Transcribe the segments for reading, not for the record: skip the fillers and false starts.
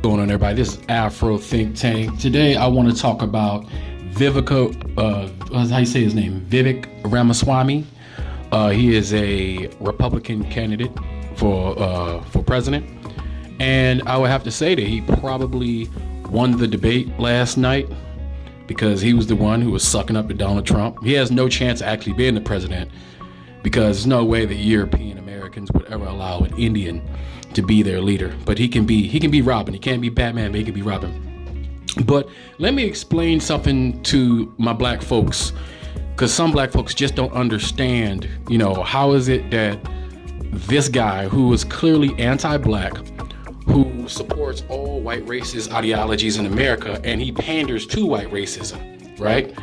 Going on, everybody? This is Afro Think Tank. Today, I want to talk about how you say his name? Vivek Ramaswamy. He is a Republican candidate for president, and I would have to say that he probably won the debate last night because he was the one who was sucking up to Donald Trump. He has no chance of actually being the president because there's no way that European Americans would ever allow an Indian to be their leader. But he can be Robin. He can't be Batman, but he can be Robin. But let me explain something to my black folks, because some black folks just don't understand, how is it that this guy who is clearly anti-black, who supports all white racist ideologies in America, and he panders to white racism, right?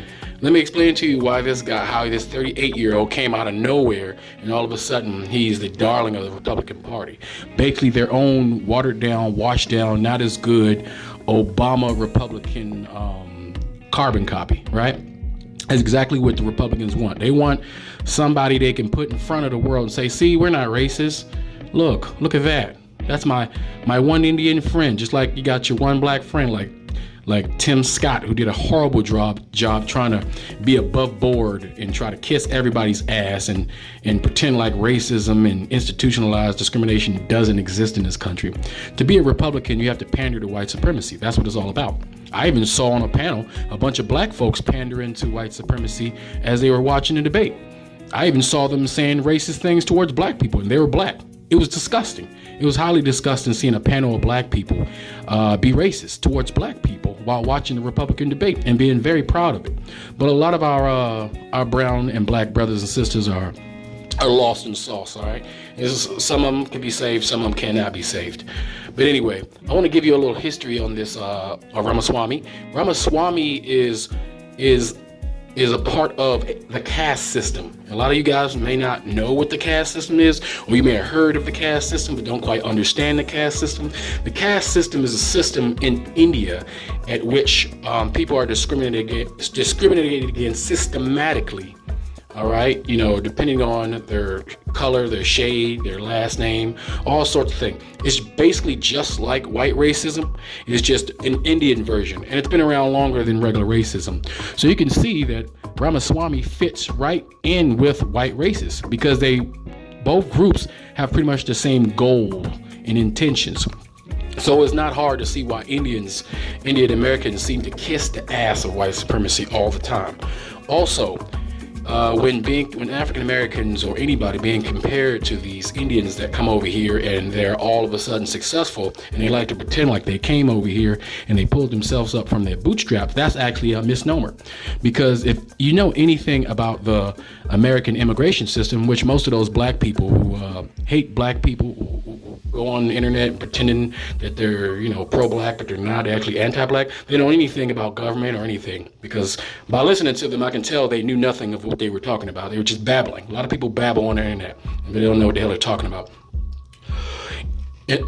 Let me explain to you why this guy, how this 38-year-old came out of nowhere and all of a sudden he's the darling of the Republican Party. Basically their own watered down, washed down, not as good Obama Republican carbon copy, right? That's exactly what the Republicans want. They want somebody they can put in front of the world and say, see, we're not racist. Look at that. That's my one Indian friend, just like you got your one black friend like Tim Scott, who did a horrible job trying to be above board and try to kiss everybody's ass and pretend like racism and institutionalized discrimination doesn't exist in this country. To be a Republican, you have to pander to white supremacy. That's what it's all about. I even saw on a panel a bunch of black folks pandering to white supremacy as they were watching the debate. I even saw them saying racist things towards black people, and they were black. It was disgusting. It was highly disgusting seeing a panel of black people be racist towards black people while watching the Republican debate and being very proud of it. But a lot of our brown and black brothers and sisters are lost in the sauce, all right? Some of them can be saved, some of them cannot be saved. But anyway, I want to give you a little history on this Ramaswamy. Ramaswamy is a part of the caste system. A lot of you guys may not know what the caste system is, or you may have heard of the caste system but don't quite understand the caste system. The caste system is a system in India at which people are discriminated against systematically. All right, depending on their color, their shade, their last name, all sorts of things. It's basically just like white racism. It's just an Indian version, and it's been around longer than regular racism. So you can see that Ramaswamy fits right in with white racists because both groups have pretty much the same goal and intentions. So it's not hard to see why Indian Americans seem to kiss the ass of white supremacy all the time. Also, when African Americans or anybody being compared to these Indians that come over here and they're all of a sudden successful and they like to pretend like they came over here and they pulled themselves up from their bootstraps, that's actually a misnomer. Because if you know anything about the American immigration system, which most of those black people who hate black people, who go on the internet pretending that they're pro-black but they're not, they're actually anti-black, they don't know anything about government or anything, because by listening to them I can tell they knew nothing of what they were talking about. They were just babbling. A lot of people babble on the internet but they don't know what the hell they're talking about.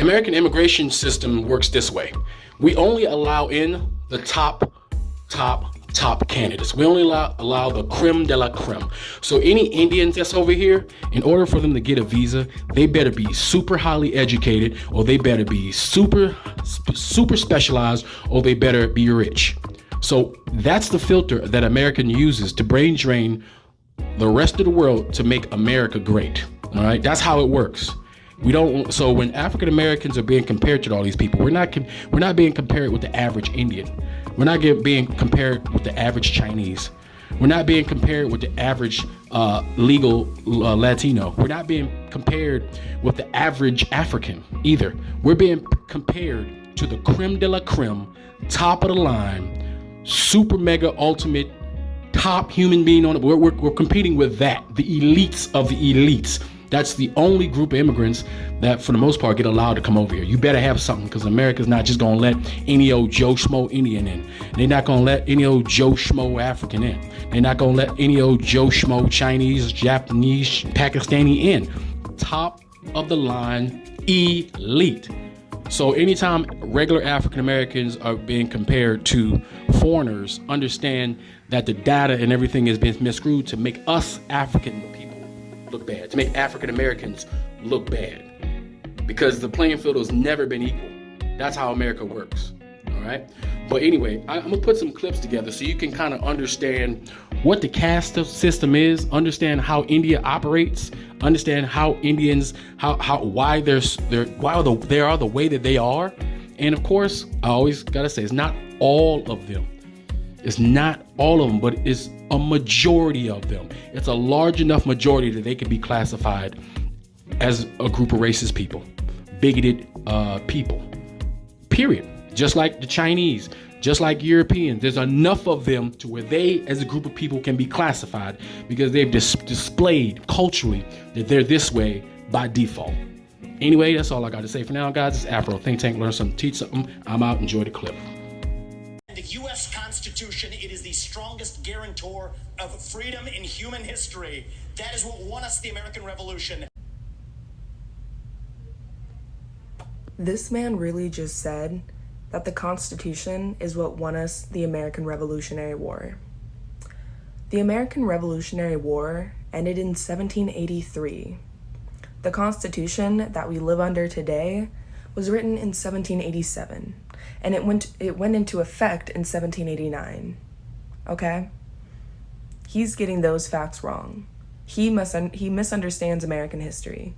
American immigration system works this way. We only allow in the top candidates. We only allow the creme de la creme. So any Indians that's over here, in order for them to get a visa, they better be super highly educated, or they better be super specialized, or they better be rich. So that's the filter that American uses to brain drain the rest of the world to make America great. All right, that's how it works. So when African Americans are being compared to all these people, we're not being compared with the average Indian. We're not being compared with the average Chinese. We're not being compared with the average legal Latino. We're not being compared with the average African either. We're being compared to the creme de la creme, top of the line, super mega ultimate top human being on it. We're competing with that, the elites of the elites. That's the only group of immigrants that, for the most part, get allowed to come over here. You better have something, because America's not just going to let any old Joe Schmo Indian in. They're not going to let any old Joe Schmo African in. They're not going to let any old Joe Schmo Chinese, Japanese, Pakistani in. Top of the line, elite. So anytime regular African Americans are being compared to foreigners, understand that the data and everything has been miscrewed to make us African people look bad, to make African Americans look bad, because the playing field has never been equal. That's how America works. All right. But anyway, I'm gonna put some clips together so you can kind of understand what the caste system is, understand how India operates, understand how Indians, why they are the way that they are. And of course, I always gotta say, it's not all of them. It's not all of them, but it's a majority of them. It's a large enough majority that they can be classified as a group of racist people, bigoted people, period. Just like the Chinese, just like Europeans, there's enough of them to where they as a group of people can be classified because they've displayed culturally that they're this way by default. Anyway, that's all I got to say for now, guys. It's Afro Think Tank. Learn something, teach something. I'm out. Enjoy the clip. The U.S. Constitution, it is the strongest guarantor of freedom in human history. That is what won us the American Revolution. This man really just said that the Constitution is what won us the American Revolutionary War. The American Revolutionary War ended in 1783. The Constitution that we live under today was written in 1787, and it went into effect in 1789. Okay? He's getting those facts wrong. He misunderstands American history.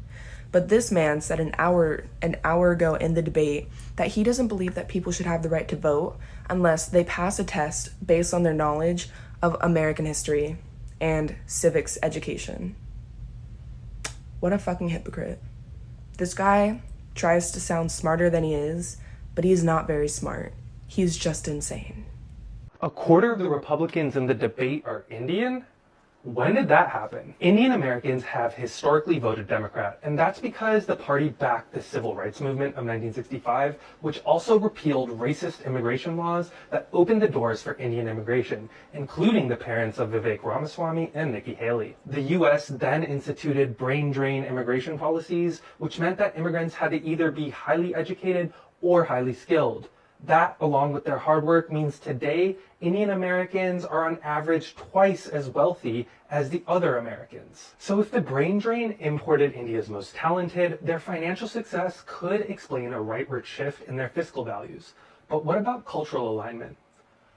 But this man said an hour ago in the debate that he doesn't believe that people should have the right to vote unless they pass a test based on their knowledge of American history and civics education. What a fucking hypocrite. This guy tries to sound smarter than he is, but he's not very smart. He's just insane. A quarter of the Republicans in the debate are Indian? When did that happen? Indian Americans have historically voted Democrat, and that's because the party backed the Civil Rights Movement of 1965, which also repealed racist immigration laws that opened the doors for Indian immigration, including the parents of Vivek Ramaswamy and Nikki Haley. The US then instituted brain drain immigration policies, which meant that immigrants had to either be highly educated or highly skilled. That, along with their hard work, means today Indian Americans are on average twice as wealthy as the other Americans. So if the brain drain imported India's most talented, their financial success could explain a rightward shift in their fiscal values. But what about cultural alignment?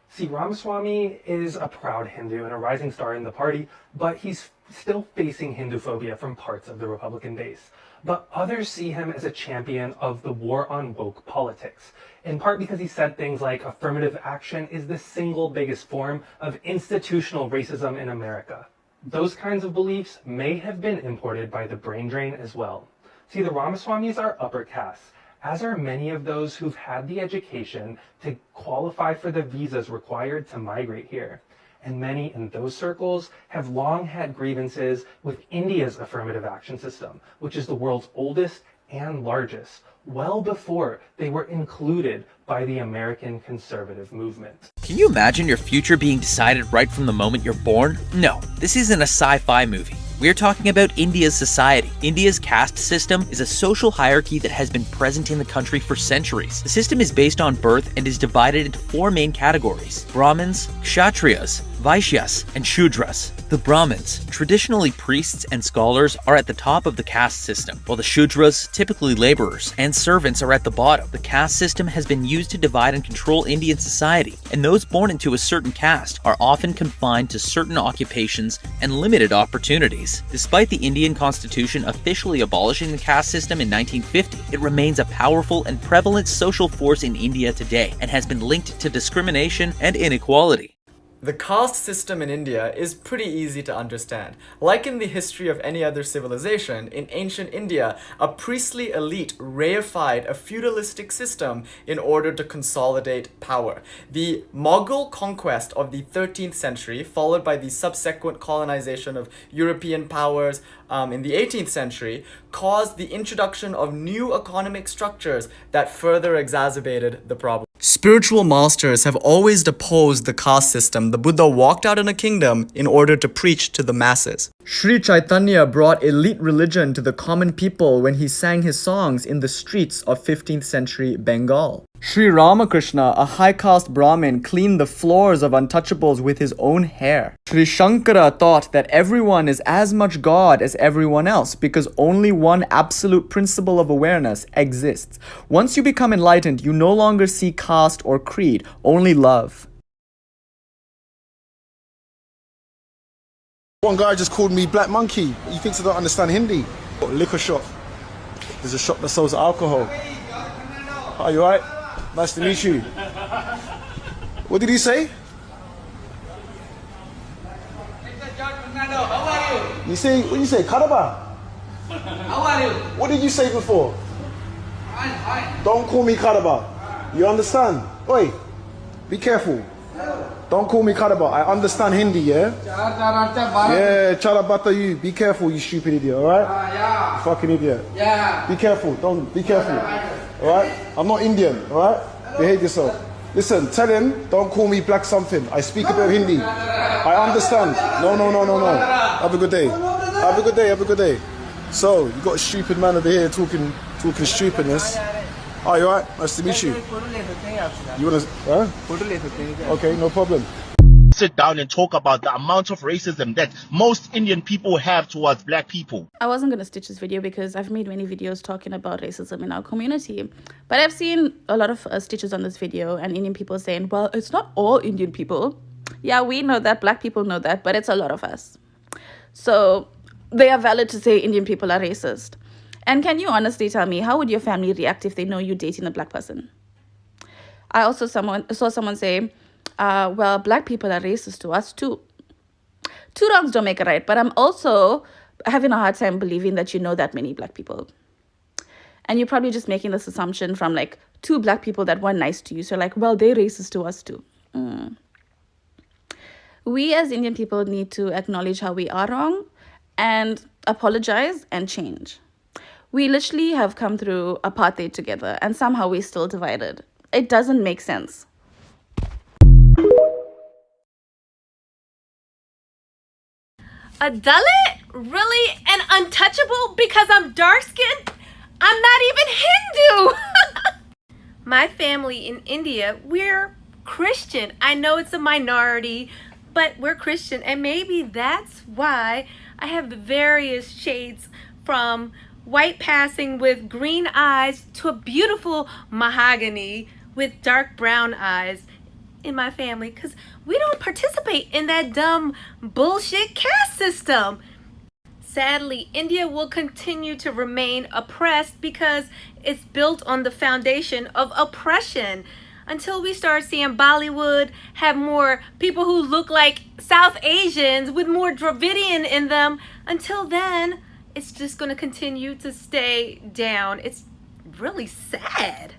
See, Ramaswamy is a proud Hindu and a rising star in the party, but he's still facing Hinduphobia from parts of the Republican base. But others see him as a champion of the war on woke politics, in part because he said things like affirmative action is the single biggest form of institutional racism in America. Those kinds of beliefs may have been imported by the brain drain as well. See, the Ramaswamys are upper caste, as are many of those who've had the education to qualify for the visas required to migrate here. And many in those circles have long had grievances with India's affirmative action system, which is the world's oldest and largest, well before they were included by the American conservative movement. Can you imagine your future being decided right from the moment you're born? No, this isn't a sci-fi movie. We're talking about India's society. India's caste system is a social hierarchy that has been present in the country for centuries. The system is based on birth and is divided into four main categories: Brahmins, Kshatriyas, Vaishyas, and Shudras. The Brahmins, traditionally priests and scholars, are at the top of the caste system, while the Shudras, typically laborers, and servants are at the bottom. The caste system has been used to divide and control Indian society, and those born into a certain caste are often confined to certain occupations and limited opportunities. Despite the Indian Constitution officially abolishing the caste system in 1950, it remains a powerful and prevalent social force in India today and has been linked to discrimination and inequality. The caste system in India is pretty easy to understand. Like in the history of any other civilization, in ancient India, a priestly elite reified a feudalistic system in order to consolidate power. The Mughal conquest of the 13th century, followed by the subsequent colonization of European powers in the 18th century, caused the introduction of new economic structures that further exacerbated the problem. Spiritual masters have always deposed the caste system. The Buddha walked out in a kingdom in order to preach to the masses. Sri Chaitanya brought elite religion to the common people when he sang his songs in the streets of 15th century Bengal. Sri Ramakrishna, a high caste Brahmin, cleaned the floors of untouchables with his own hair. Sri Shankara thought that everyone is as much God as everyone else because only one absolute principle of awareness exists. Once you become enlightened, you no longer see caste or creed, only love. One guy just called me Black Monkey. He thinks I don't understand Hindi. Liquor shop. There's a shop that sells alcohol. Are you alright? Nice to meet you. What did he say? You say, what did you say? Karaba? How are you? What did you say before? Fine. Don't call me Karaba. You understand? Oi, be careful. Don't call me Karaba. I understand Hindi, yeah? Yeah, Charabata you. Be careful, you stupid idiot, alright? Yeah. Fucking idiot. Yeah. Be careful, be careful. Alright? I'm not Indian, alright? Behave yourself. Listen, tell him, don't call me black something. I speak a bit of Hindi. I understand. No. Have a good day. Have a good day. So, you got a stupid man over here talking stupidness. Oh, you alright? Nice to meet you. You wanna, huh? Okay, no problem. Sit down and talk about the amount of racism that most Indian people have towards black people. I wasn't going to stitch this video because I've made many videos talking about racism in our community. But I've seen a lot of stitches on this video and Indian people saying, well, it's not all Indian people. Yeah, we know that, black people know that, but it's a lot of us. So they are valid to say Indian people are racist. And can you honestly tell me, how would your family react if they know you're dating a black person? I also saw someone say, well, black people are racist to us too. Two wrongs don't make a right, but I'm also having a hard time believing that you know that many black people. And you're probably just making this assumption from like two black people that were nice to you. So like, well, they're racist to us too. We as Indian people need to acknowledge how we are wrong and apologize and change. We literally have come through apartheid together and somehow we're still divided. It doesn't make sense. A Dalit? Really? An untouchable because I'm dark-skinned? I'm not even Hindu! My family in India, we're Christian. I know it's a minority, but we're Christian, and maybe that's why I have the various shades from white passing with green eyes to a beautiful mahogany with dark brown eyes in my family, because we don't participate in that dumb bullshit caste system. Sadly, India will continue to remain oppressed because it's built on the foundation of oppression. Until we start seeing Bollywood have more people who look like South Asians with more Dravidian in them, until then, it's just going to continue to stay down. It's really sad.